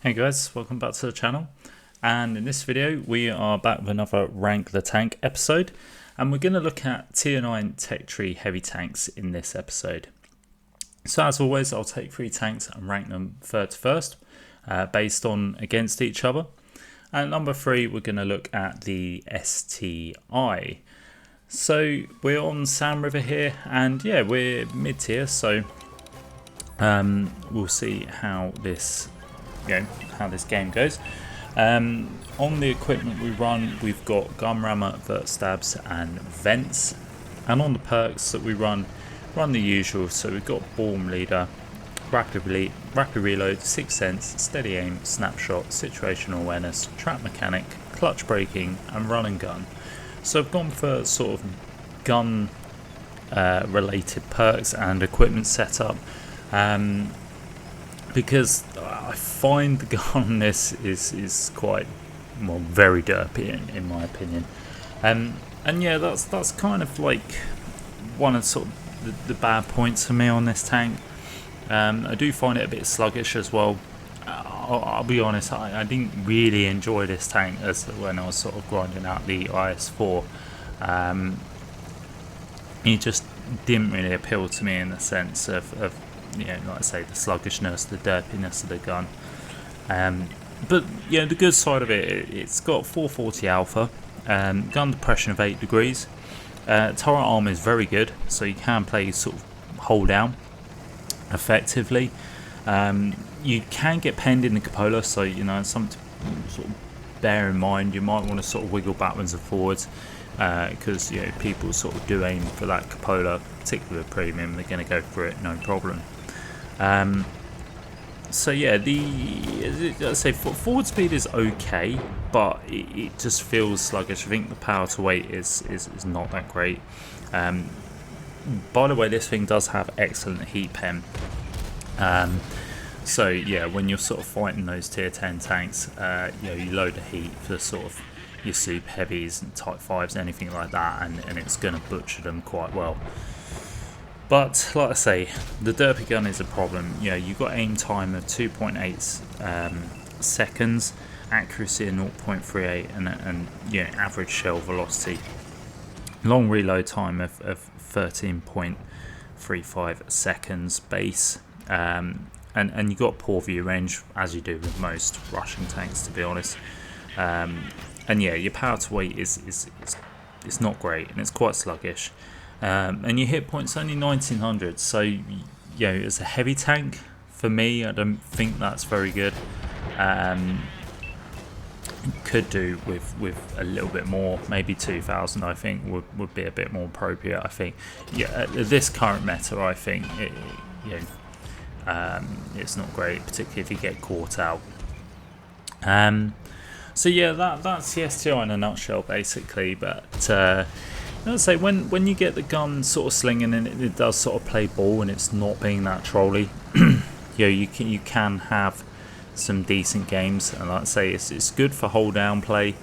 Hey guys, welcome back to the channel, and in this video we are back with another Rank the Tank episode, and we're going to look at tier 9 tech tree heavy tanks in this episode. So as always, I'll take 3 tanks and rank them third to first based on against each other. And number 3 we're going to look at the STI. So we're on Sand River here, and yeah, we're mid tier, so we'll see how this game goes. On the equipment we run, we've got gun rammer, vert stabs and vents, and on the perks that we run the usual. So we've got bomb leader, rapid reload, sixth sense, steady aim, snapshot, situational awareness, trap mechanic, clutch braking and run and gun. So I've gone for sort of gun related perks and equipment setup, because I find the gun on this is quite, well, very derpy in my opinion, and yeah, that's kind of like one of sort of the bad points for me on this tank. I do find it a bit sluggish as well. I'll be honest, I didn't really enjoy this tank as when I was sort of grinding out the IS4. It just didn't really appeal to me in the sense of like I say, the sluggishness, the derpiness of the gun. But the good side of it, it's got 440 alpha, gun depression of 8 degrees. Turret armor is very good, so you can play sort of hold down effectively. You can get penned in the cupola, so something to sort of bear in mind. You might want to sort of wiggle backwards and forwards, because people sort of do aim for that cupola, particularly with premium. They're going to go for it, no problem. So yeah, let's say forward speed is okay, but it just feels sluggish. I think the power to weight is not that great. By the way, this thing does have excellent heat pen. So yeah, when you're sort of fighting those tier 10 tanks, you load the heat for sort of your super heavies and type 5s, anything like that, and it's going to butcher them quite well. But like I say, the derpy gun is a problem. You've got aim time of 2.8 seconds, accuracy of 0.38, and average shell velocity. Long reload time of 13.35 seconds base, and you've got poor view range, as you do with most Russian tanks, to be honest. And yeah, your power to weight is not great, and it's quite sluggish. And your hit point's only 1900, so as a heavy tank, for me, I don't think that's very good. Could do with a little bit more, maybe 2000. I think would be a bit more appropriate. I think at this current meta, I think it's not great, particularly if you get caught out. So yeah, that's the STI in a nutshell, basically. But I'd say when you get the gun sort of slinging and it does sort of play ball and it's not being that trolly, you can have some decent games. And like I say, it's good for hold down play.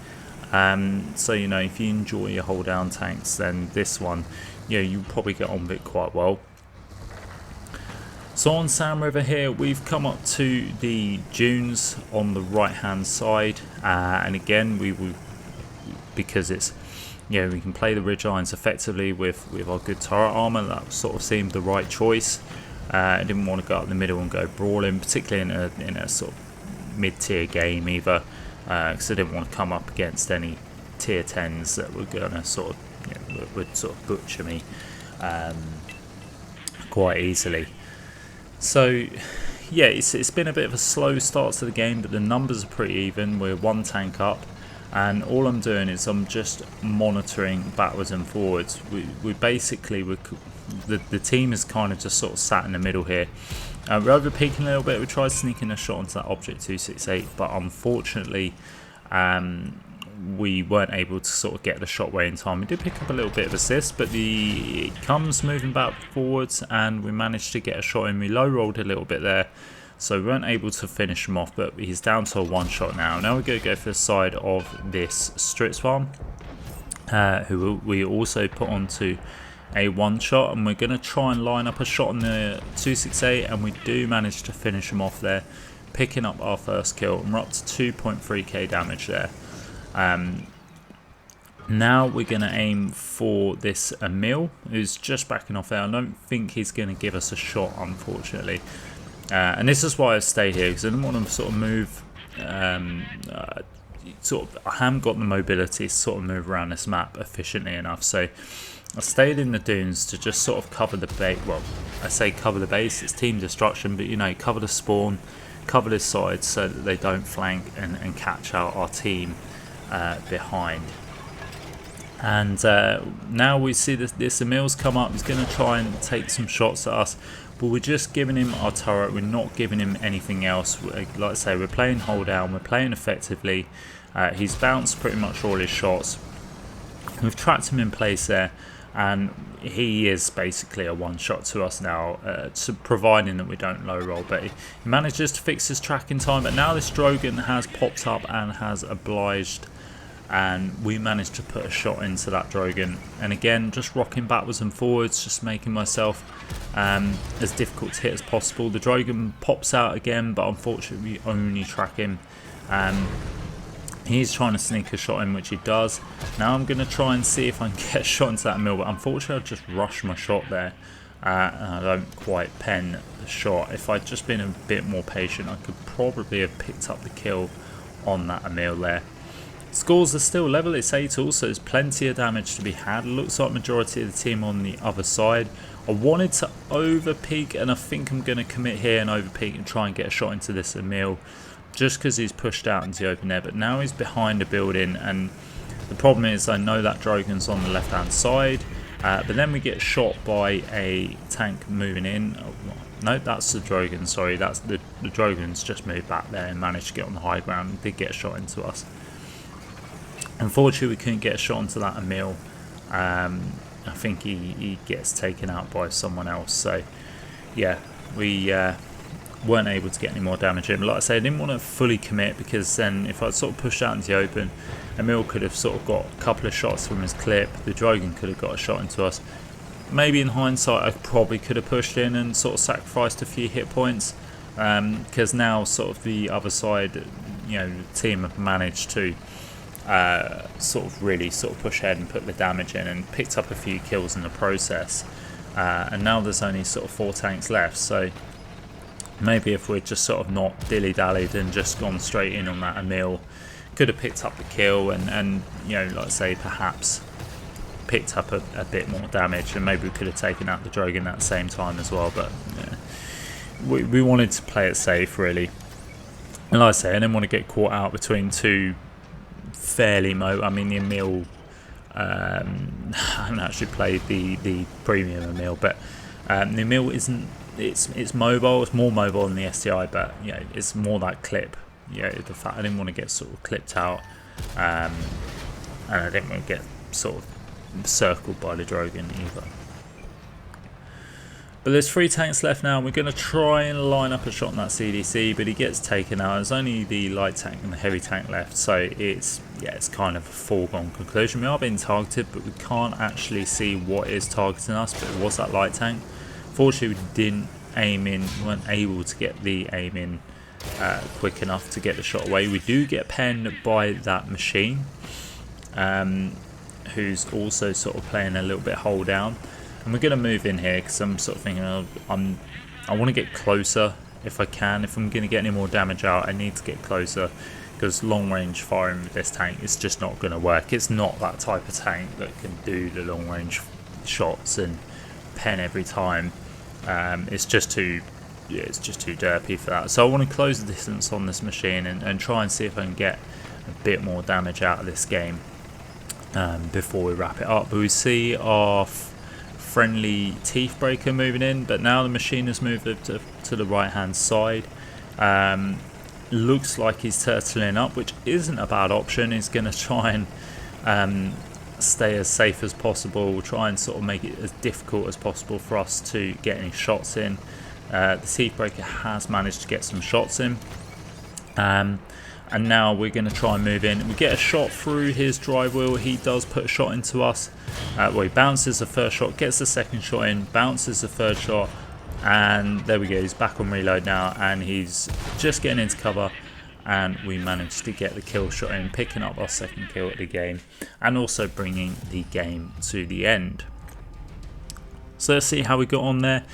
So if you enjoy your hold down tanks, then this one, you probably get on with it quite well. So on Sand River here, we've come up to the dunes on the right hand side, and again because it's we can play the ridgelines effectively with our good turret armor. That sort of seemed the right choice. I didn't want to go up the middle and go brawling, particularly in a sort of mid-tier game either, because I didn't want to come up against any tier 10s that were going to sort of would sort of butcher me quite easily. So yeah, it's been a bit of a slow start to the game, but the numbers are pretty even. We're 1 tank up, and all I'm doing is I'm just monitoring backwards and forwards. We basically, the team is kind of just sort of sat in the middle here. We're over peaking a little bit. We tried sneaking a shot onto that object 268, but unfortunately we weren't able to sort of get the shot way in time. We did pick up a little bit of assist, but it comes moving back forwards, and we managed to get a shot in. We low rolled a little bit there, so we weren't able to finish him off, but he's down to a 1 shot now. Now we're going to go for the side of this Stritz farm, who we also put onto a 1 shot, and we're going to try and line up a shot on the 268, and we do manage to finish him off there. picking up our first kill, and we're up to 2.3k damage there. Now we're going to aim for this Emil, who's just backing off there. I don't think he's going to give us a shot, unfortunately. And this is why I stayed here, because I didn't want to sort of move. I haven't got the mobility to sort of move around this map efficiently enough. So I stayed in the dunes to just sort of cover the base. Well, I say cover the base, it's team destruction, but you know, cover the spawn, cover this side so that they don't flank and catch out our team behind. And now we see this Emil's come up. He's going to try and take some shots at us, but we're just giving him our turret. We're not giving him anything else. Like I say, we're playing hold down. We're playing effectively. He's bounced pretty much all his shots. We've trapped him in place there, and he is basically a one-shot to us now, providing that we don't low roll. But he manages to fix his tracking time. But now this Drogon has popped up and has obliged, and we managed to put a shot into that Drogon. And again, just rocking backwards and forwards, just making myself as difficult to hit as possible. The Drogon pops out again, but unfortunately we only track him. He's trying to sneak a shot in, which he does. Now I'm going to try and see if I can get a shot into that mill, but unfortunately I just rushed my shot there. And I don't quite pen the shot. If I'd just been a bit more patient, I could probably have picked up the kill on that Emil there. Scores are still level, it's 8-all, so there's plenty of damage to be had. Looks like majority of the team on the other side. I wanted to over-peek, and I think I'm going to commit here and over-peek and try and get a shot into this Emil, just because he's pushed out into the open air. But now he's behind a building, and the problem is I know that Drogon's on the left-hand side, but then we get shot by a tank moving in. Oh, no, that's the Drogon, sorry, that's the Drogon's just moved back there and managed to get on the high ground and did get a shot into us. Unfortunately, we couldn't get a shot into that Emil. I think he gets taken out by someone else. So, yeah, we weren't able to get any more damage in. But like I say, I didn't want to fully commit, because then if I sort of pushed out into the open, Emil could have sort of got a couple of shots from his clip. The Drogon could have got a shot into us. Maybe in hindsight, I probably could have pushed in and sort of sacrificed a few hit points, because now sort of the other side, you know, the team have managed to sort of really sort of push ahead and put the damage in and picked up a few kills in the process, and now there's only sort of 4 tanks left. So maybe if we'd just sort of not dilly-dallied and just gone straight in on that Emil, could have picked up the kill and you know, like I say, perhaps picked up a bit more damage, and maybe we could have taken out the Drogon at the same time as well. But we wanted to play it safe, really. And like I say, I didn't want to get caught out between two fairly I mean, the Emil, I haven't actually played the premium Emil, but the Emil isn't, it's mobile, it's more mobile than the STI, but you know, it's more that clip. You know, the fact I didn't want to get sort of clipped out, and I didn't want to get sort of circled by the Drogon either. But there's 3 tanks left now, and we're going to try and line up a shot on that CDC, but he gets taken out. There's only the light tank and the heavy tank left, so it's kind of a foregone conclusion. We are being targeted, but we can't actually see what is targeting us, but it was that light tank. Fortunately, we didn't aim in, we weren't able to get the aim in quick enough to get the shot away. We do get penned by that machine, who's also sort of playing a little bit hold down. And we're going to move in here because I'm sort of thinking I want to get closer if I can. If I'm going to get any more damage out, I need to get closer, because long range firing with this tank is just not going to work. It's not that type of tank that can do the long range shots and pen every time. It's just too derpy for that. So I want to close the distance on this machine and try and see if I can get a bit more damage out of this game before we wrap it up. But we see our friendly teeth breaker moving in, but now the machine has moved to the right hand side. Looks like he's turtling up, which isn't a bad option. He's going to try and stay as safe as possible, try and sort of make it as difficult as possible for us to get any shots in. The teeth breaker has managed to get some shots in, and now we're going to try and move in. We get a shot through his drive wheel. He does put a shot into us. Well, he bounces the first shot, gets the second shot in, bounces the third shot, And there we go, he's back on reload now, and he's just getting into cover, and we managed to get the kill shot in, picking up our second kill of the game, and also bringing the game to the end. So let's see how we got on there.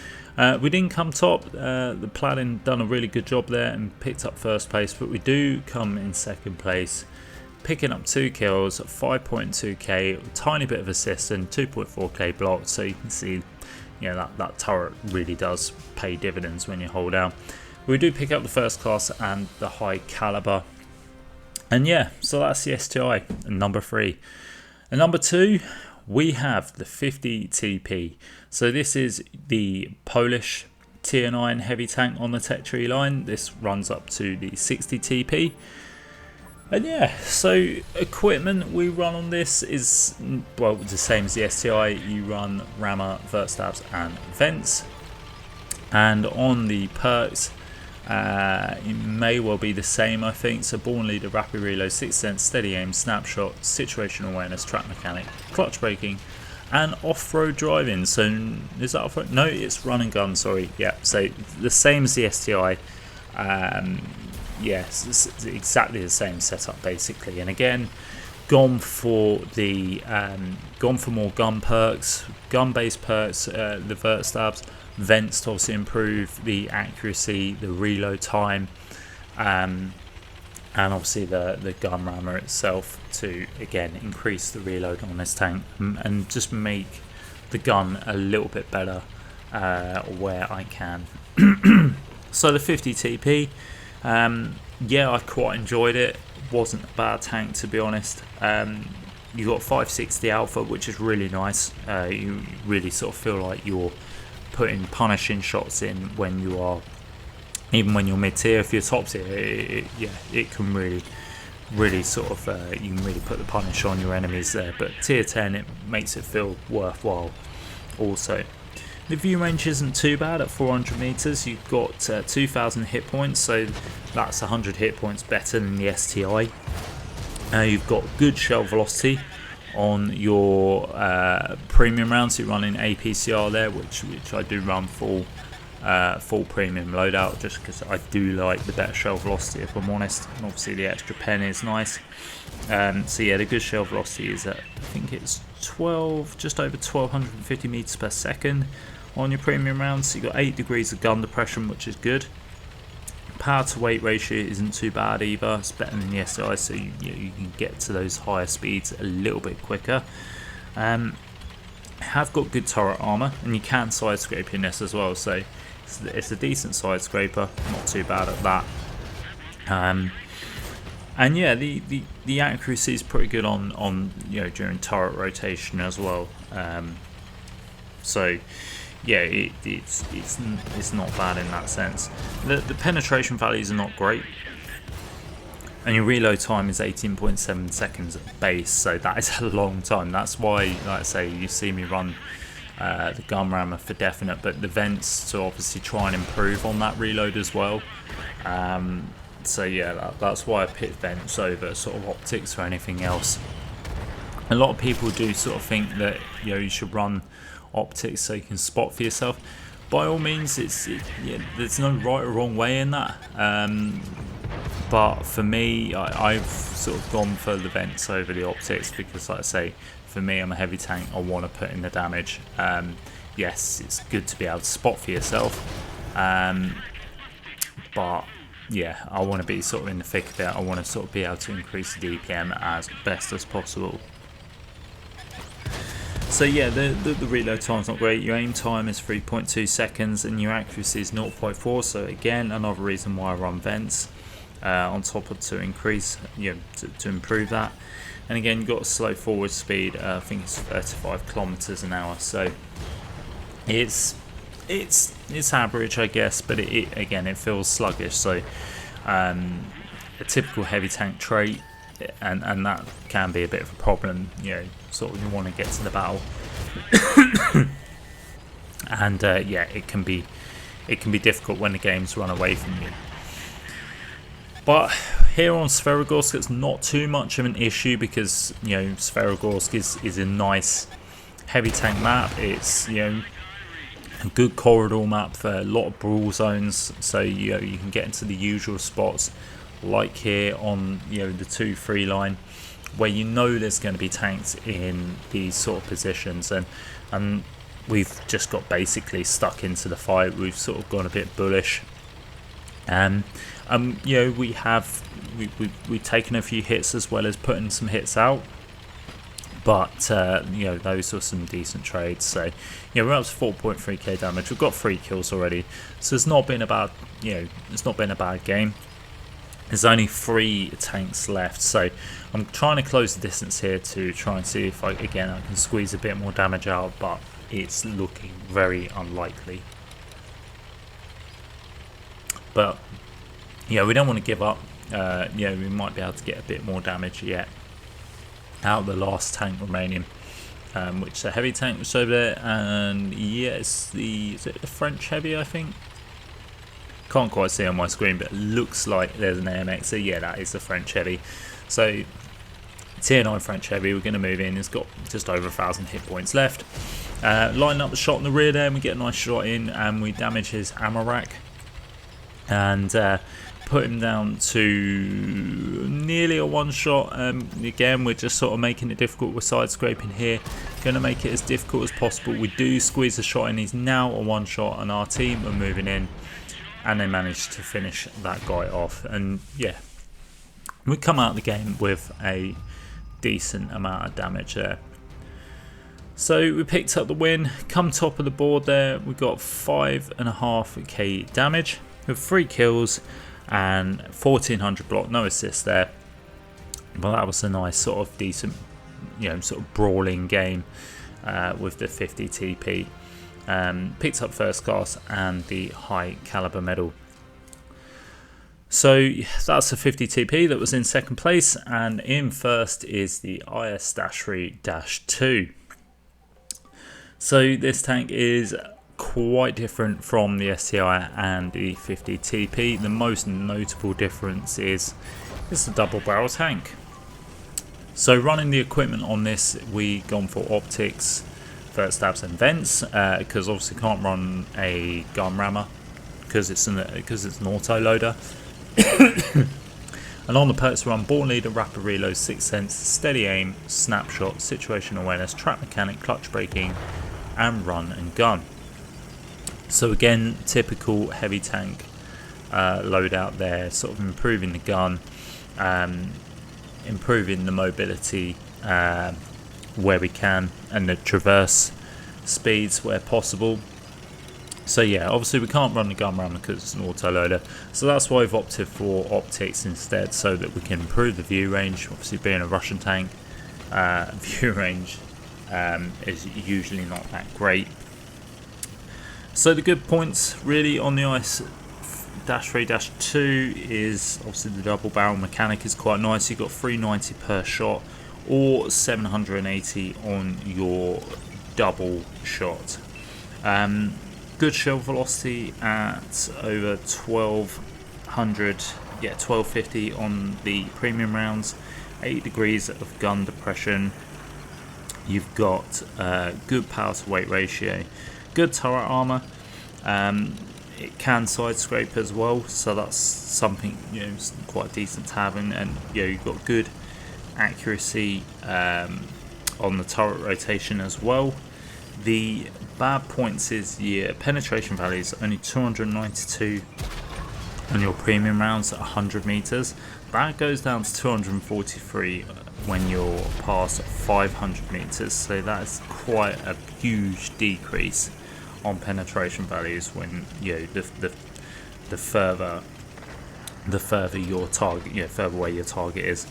We didn't come top. The Paladin done a really good job there and picked up first place, but we do come in second place, picking up 2 kills, 5.2k, a tiny bit of assist and 2.4k blocked. So you can see, you know, that turret really does pay dividends when you hold down. We do pick up the first class and the high caliber, and yeah, so that's the STI number 3. And number 2, we have the 50 TP. So this is the Polish tier 9 heavy tank on the tech tree line. This runs up to the 60 TP. And yeah, so equipment we run on this is, well, the same as the STI. You run rammer, vert stabs and vents. And on the perks, it may well be the same, I think. So born leader, rapid reload, 6%, steady aim, snapshot, situational awareness, track mechanic, clutch braking, and off-road driving. So is that off-road? No, it's run and gun, sorry. Yeah, so the same as the STI. Yes, it's exactly the same setup basically. And again, gone for more gun perks, gun-based perks, the vert stabs, vents to obviously improve the accuracy, the reload time, and obviously the gun rammer itself to again increase the reload on this tank and just make the gun a little bit better where I can. So the 50 TP, yeah, I quite enjoyed it. Wasn't a bad tank, to be honest. You got 560 alpha, which is really nice. You really sort of feel like you're putting punishing shots in when you are, even when you're mid tier. If you're top tier, it can really sort of you can really put the punish on your enemies there. But tier 10, it makes it feel worthwhile. Also, the view range isn't too bad at 400 meters. You've got 2,000 hit points, so that's 100 hit points better than the STI. You've got good shell velocity on your premium rounds. You're running APCR there, which I do run full premium loadout, just because I do like the better shell velocity, if I'm honest. And obviously the extra pen is nice. So yeah, the good shell velocity is at, I think it's just over 1250 meters per second on your premium rounds. So you've got 8 degrees of gun depression, which is good. Power to weight ratio isn't too bad either. It's better than the SI, so you can get to those higher speeds a little bit quicker. Have got good turret armor, and you can side scrape in this as well, so it's a decent side scraper, not too bad at that. And yeah, the accuracy is pretty good on during turret rotation as well. So yeah, it's not bad in that sense. The penetration values are not great, and your reload time is 18.7 seconds at base, so that is a long time. That's why, like I say, you see me run the gun rammer for definite, but the vents to obviously try and improve on that reload as well. So yeah, that's why I picked vents over sort of optics or anything else. A lot of people do sort of think that you should run optics so you can spot for yourself. By all means, there's no right or wrong way in that. But for me, I've sort of gone for the vents over the optics because, like I say, for me, I'm a heavy tank. I want to put in the damage. Yes, it's good to be able to spot for yourself. But yeah, I want to be sort of in the thick of it. I want to sort of be able to increase the DPM as best as possible. So yeah, the reload time's not great. Your aim time is 3.2 seconds and your accuracy is 0.4. So again, another reason why I run vents on top of to increase, to improve that. And again, you've got a slow forward speed. I think it's 35 kilometers an hour. So it's average, I guess, but it feels sluggish. So a typical heavy tank trait, and that can be a bit of a problem. Sort of you want to get to the battle, and yeah, it can be difficult when the games run away from you. But here on Sverogorsk, it's not too much of an issue because Sverogorsk is a nice heavy tank map. It's A good corridor map for a lot of brawl zones, so you can get into the usual spots like here on the 2-3 line, where there's going to be tanks in these sort of positions, and we've just got basically stuck into the fight. We've sort of gone a bit bullish, and we've taken a few hits as well as putting some hits out. But those are some decent trades. So we're up to 4.3k damage. We've got 3 kills already, so it's not been a bad game. There's only 3 tanks left, so I'm trying to close the distance here to try and see if I can squeeze a bit more damage out, but it's looking very unlikely. But we don't want to give up. We might be able to get a bit more damage yet out of the last tank remaining, which is a heavy tank which is over there, and is it the French heavy, I think? Can't quite see on my screen, but it looks like there's an AMX, so yeah, that is the French heavy. So tier 9 French heavy, we're going to move in. It's got just over 1,000 hit points left. Line up the shot in the rear there, and we get a nice shot in, and we damage his ammo rack, and put him down to nearly a 1-shot. Again, we're just sort of making it difficult with side scraping here. Going to make it as difficult as possible. We do squeeze a shot in. He's now a 1-shot, and our team are moving in, and they managed to finish that guy off. And yeah, we come out of the game with a decent amount of damage there. So we picked up the win. Come top of the board there, we got 5.5k damage with 3 kills and 1400 block, no assists there, but that was a nice sort of decent sort of brawling game with the 50 TP. Picked up first class and the high caliber medal. So that's the 50 TP that was in second place, and in first is the IS-3-2. So this tank is quite different from the STI and the 50 TP. The most notable difference is it's a double barrel tank. So running the equipment on this, we gone for optics, first stabs and vents, because obviously can't run a gun rammer because it's an auto loader. And on the perks run born leader, rapid reload, sixth sense, steady aim, snapshot, situational awareness, trap mechanic, clutch braking, and run and gun. So again, typical heavy tank loadout there, sort of improving the gun, improving the mobility where we can, and the traverse speeds where possible. So yeah, obviously we can't run the gun rammer because it's an auto loader, so that's why I've opted for optics instead, so that we can improve the view range. Obviously being a Russian tank, view range is usually not that great. So the good points really on the IS-3-2 is obviously the double barrel mechanic is quite nice. You've got 390 per shot or 780 on your double shot. Good shell velocity at over 1250 on the premium rounds, 8 degrees of gun depression. You've got good power to weight ratio, good turret armor. It can side scrape as well, so that's something quite decent to have, and you've got good accuracy on the turret rotation as well. The bad points is your penetration value is only 292 on your premium rounds at 100 meters. That goes down to 243 when you're past 500 meters, so that's quite a huge decrease on penetration values when the further your target, further away your target is.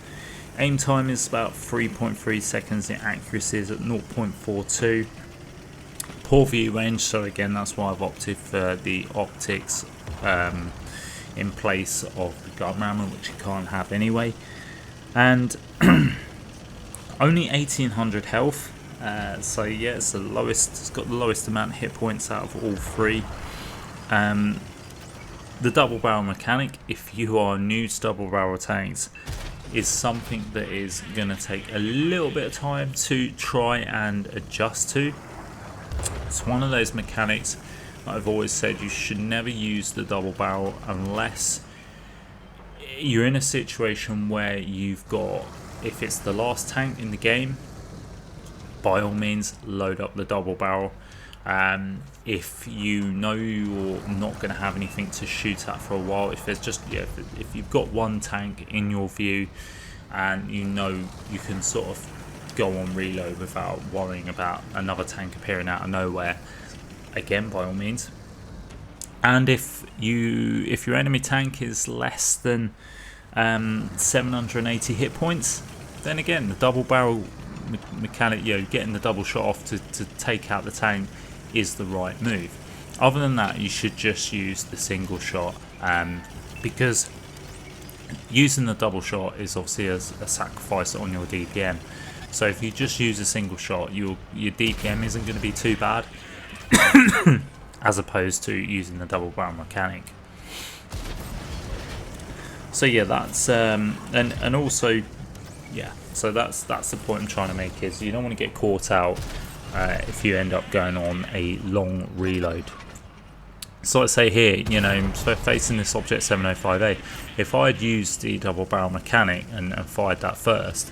Aim time is about 3.3 seconds. The accuracy is at 0.42. Poor view range, so again that's why I've opted for the optics in place of the gun rammer, which you can't have anyway. And only 1800 health. So yeah, it's the lowest. It's got the lowest amount of hit points out of all three. The double barrel mechanic, if you are new to double barrel tanks, is something that is going to take a little bit of time to try and adjust to. It's one of those mechanics I've always said you should never use the double barrel unless you're in a situation where you've got, if it's the last tank in the game, by all means load up the double barrel. If you know you're not going to have anything to shoot at for a while, if there's just if you've got one tank in your view and you know you can sort of go on reload without worrying about another tank appearing out of nowhere, again, by all means. And if your enemy tank is less than 780 hit points, then again the double barrel mechanic, getting the double shot off to take out the tank is the right move. Other than that, you should just use the single shot, because using the double shot is obviously a sacrifice on your DPM. So if you just use a single shot, your DPM isn't going to be too bad as opposed to using the double barrel mechanic. So yeah, that's and also so that's the point I'm trying to make, is you don't want to get caught out if you end up going on a long reload. So let's say here, so facing this object 705A, if I had used the double barrel mechanic and fired that first,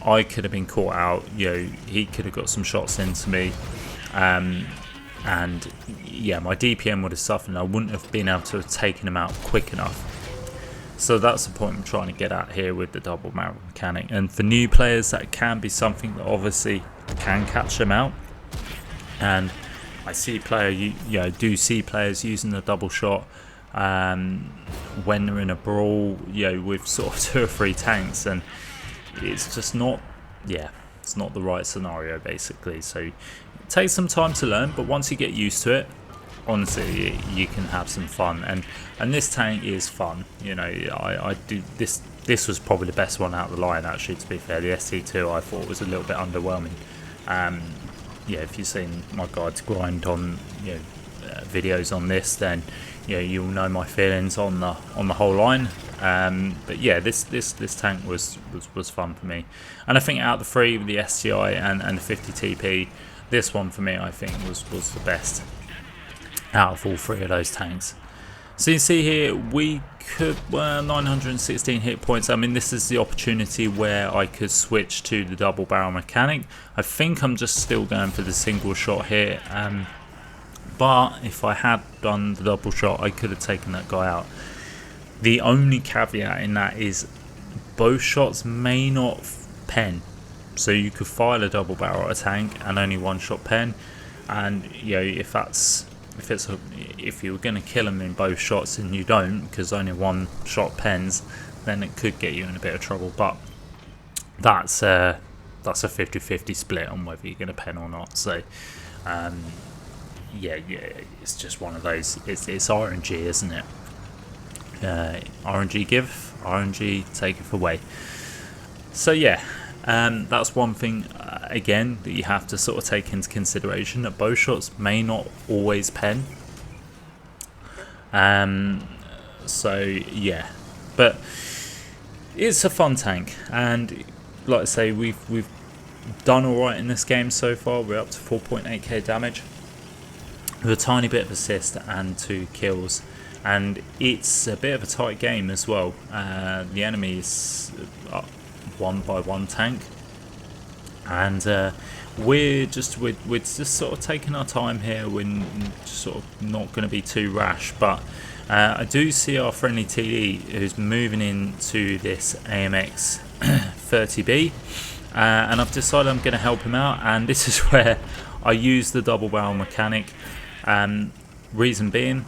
I could have been caught out. He could have got some shots into me, and my DPM would have suffered and I wouldn't have been able to have taken him out quick enough. So that's the point I'm trying to get at here with the double barrel mechanic. And for new players, that can be something that obviously can catch them out. And I see do see players using the double shot when they're in a brawl, with sort of 2 or 3 tanks, and it's just not, it's not the right scenario basically. So it takes some time to learn, but once you get used to it, honestly, you can have some fun. And this tank is fun. I do this. This was probably the best one out of the line, actually. To be fair, the ST2 I thought was a little bit underwhelming. If you've seen my guides grind on videos on this, then you'll know my feelings on the whole line. But yeah, this tank was fun for me, and I think out of the 3 with the STI and the 50 TP, this one for me I think was the best out of all 3 of those tanks. So you see here we could 916 hit points. I mean, this is the opportunity where I could switch to the double barrel mechanic. I think I'm just still going for the single shot here, but if I had done the double shot, I could have taken that guy out. The only caveat in that is both shots may not pen, so you could fire a double barrel at a tank and only one shot pen. And if you were going to kill them in both shots and you don't, because only one shot pens, then it could get you in a bit of trouble. But that's a 50-50 split on whether you're going to pen or not. So it's just one of those. It's RNG, isn't it? RNG give, RNG taketh away. So that's one thing again that you have to sort of take into consideration, that both shots may not always pen. But it's a fun tank, and like I say, we've done alright in this game so far. We're up to 4.8k damage with a tiny bit of assist and 2 kills, and it's a bit of a tight game as well. The enemy is up 1 by 1 tank, and we're just sort of taking our time here. We're sort of not going to be too rash, but I do see our friendly TD who's moving into this AMX 30B, and I've decided I'm going to help him out, and this is where I use the double barrel mechanic. Reason being,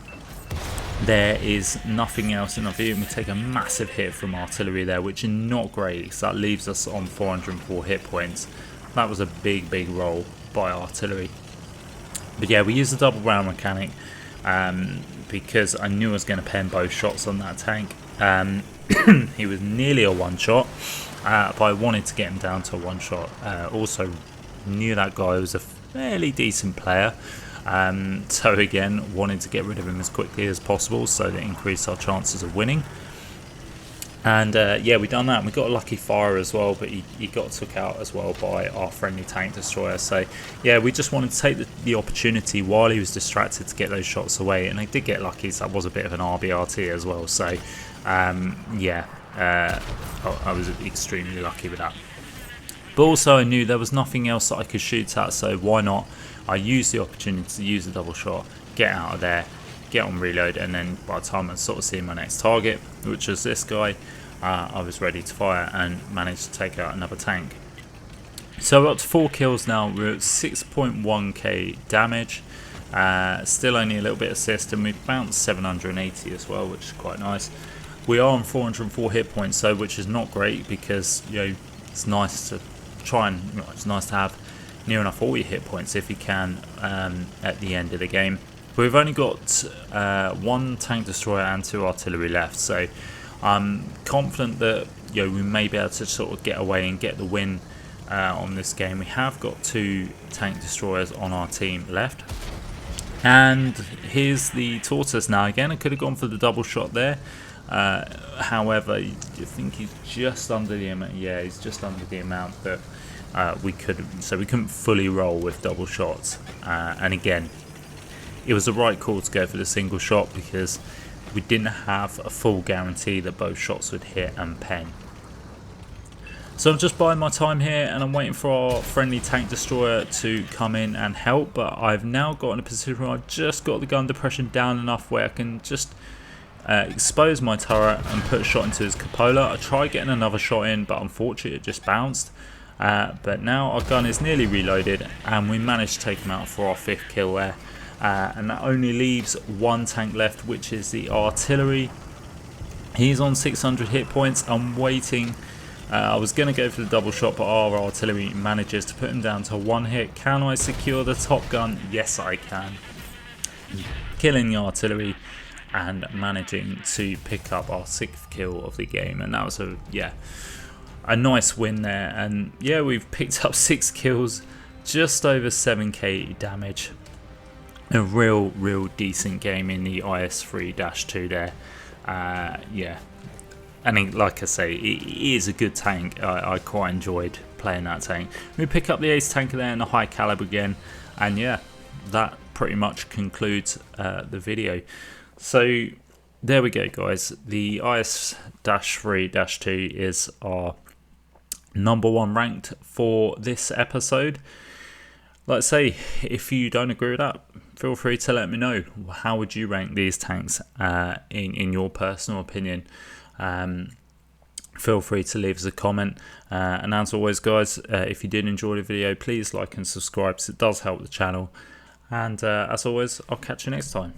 there is nothing else in our view, and we take a massive hit from artillery there, which is not great, because that leaves us on 404 hit points. That was a big roll by artillery. But yeah, we used the double barrel mechanic because I knew I was going to pen both shots on that tank. He was nearly a one shot, but I wanted to get him down to a one shot. Also knew that guy was a fairly decent player, so again wanted to get rid of him as quickly as possible so that increased our chances of winning. And yeah, we done that, and we got a lucky fire as well, but he got took out as well by our friendly tank destroyer. So yeah, we just wanted to take the opportunity while he was distracted to get those shots away, and they did get lucky, so that was a bit of an RBRT as well. So yeah, I was extremely lucky with that. But also I knew there was nothing else that I could shoot at, so why not? I used the opportunity to use the double shot, get out of there, get on reload, and then by the time I sort of see my next target, which was this guy, I was ready to fire and managed to take out another tank. So we're up to 4 kills now. We're at 6.1k damage, still only a little bit assist, and we've bounced 780 as well, which is quite nice. We are on 404 hit points, so which is not great, because it's nice to it's nice to have near enough all your hit points if you can at the end of the game. But we've only got 1 tank destroyer and 2 artillery left, so I'm confident that we may be able to sort of get away and get the win on this game. We have got 2 tank destroyers on our team left, and here's the tortoise now. Again, I could have gone for the double shot there. However, I think he's just under the amount. Yeah, he's just under the amount that we couldn't fully roll with double shots. And again, it was the right call to go for the single shot, because we didn't have a full guarantee that both shots would hit and pen. So I'm just biding my time here, and I'm waiting for our friendly tank destroyer to come in and help. But I've now got in a position where I've just got the gun depression down enough where I can just expose my turret and put a shot into his cupola. I tried getting another shot in, but unfortunately it just bounced. But now our gun is nearly reloaded, and we managed to take him out for our 5th kill there. And that only leaves 1 tank left, which is the artillery. He's on 600 hit points. I'm waiting. I was going to go for the double shot, but our artillery manages to put him down to 1 hit. Can I secure the top gun? Yes, I can. Killing the artillery and managing to pick up our 6th kill of the game, and that was a nice win there. And yeah, we've picked up 6 kills, just over 7k damage. A real decent game in the IS-3-2 there. Yeah, and like I say, it is a good tank. I quite enjoyed playing that tank. We pick up the ace tanker there and the high caliber again, and yeah, that pretty much concludes the video. So there we go, guys. The IS-3-2 is our #1 ranked for this episode. Like I say, if you don't agree with that, feel free to let me know. How would you rank these tanks in your personal opinion? Feel free to leave us a comment. And as always, guys, if you did enjoy the video, please like and subscribe, because it does help the channel. And as always, I'll catch you next time.